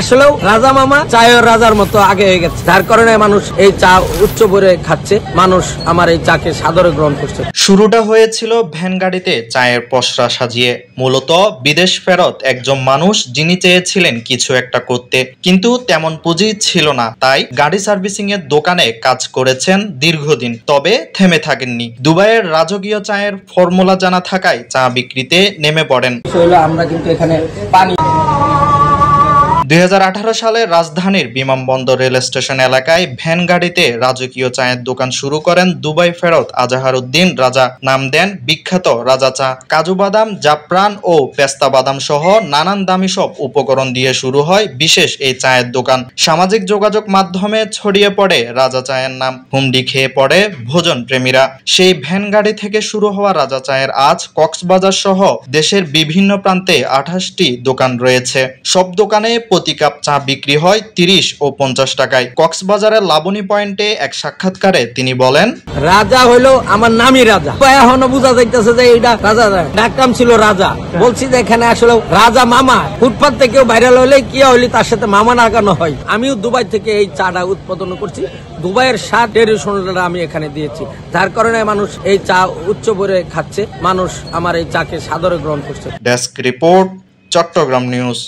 আসলেও রাজা মামা চায়ের রাজার মতো আগে হয়ে গেছে, যার কারণে মানুষ এই চা উচ্চ ভরে খাচ্ছে, মানুষ আমার এই চাকে সাদরে গ্রহণ করছে। শুরুটা হয়েছিল ভ্যান গাড়িতে চায়ের পসরা সাজিয়ে, মূলত বিদেশ ফেরত একজন মানুষ যিনি চেয়েছিলেন কিছু একটা করতে, কিন্তু তেমন পুঁজি ছিল না, তাই গাড়ি সার্ভিসিং এর দোকানে কাজ করেছেন দীর্ঘদিন। তবে থেমে থাকেননি। দুবাইয়ের রাজকীয় চায়ের ফর্মুলা জানা থাকায় চা বিক্রিতে নেমে পড়েন। আমরা কিন্তু এখানে পানি 2018 সালে রাজধানীর বিমানবন্দর রেল স্টেশন এলাকায় ভ্যান গাড়িতে রাজকীয় চায়ের দোকান শুরু করেন দুবাই ফেরত আজাহার উদ্দিন রাজা। নাম দেন বিখ্যাত রাজা চা। কাজু বাদাম, জাফরান ও পেস্তা বাদাম সহ নানান দামি সব উপকরণ দিয়ে শুরু হয় বিশেষ এই চায়ের দোকান। সামাজিক যোগাযোগ মাধ্যমে ছড়িয়ে পড়ে রাজা চায়ের নাম। হুমড়ি খেয়ে পড়ে ভোজন প্রেমীরা। সেই ভ্যান গাড়ি থেকে শুরু হওয়া রাজা চায়ের আজ কক্সবাজার সহ দেশের বিভিন্ন প্রান্তে 28টি দোকান রয়েছে। সব দোকানে প্রতি কাপ চা বিক্রি হয় 30 ও 50 টাকায়। কক্সবাজারের লাবণী পয়েন্টে এক সাক্ষাৎকারে তিনি বলেন, রাজা হইলো আমার নামই রাজা। এখনো বোঝা যাইতেছে যে এটা রাজা, ডাকনাম ছিল রাজা। বলছি যে এখানে আসলে রাজা মামা, ফুটপাত থেকে ভাইরাল হলে কি হইলে তার সাথে মামা লাগানো হয়। আমিও দুবাই থেকে এই চাটা উৎপাদন করছি, দুবাইয়ের স্বাদ ট্রেডিশনালটা আমি এখানে দিয়েছি, যার কারণে মানুষ এই চা উচ্চ ভরে খাচ্ছে, মানুষ আমার এই চাকে সাদরে গ্রহণ করছে। Desk report, Chittagong news.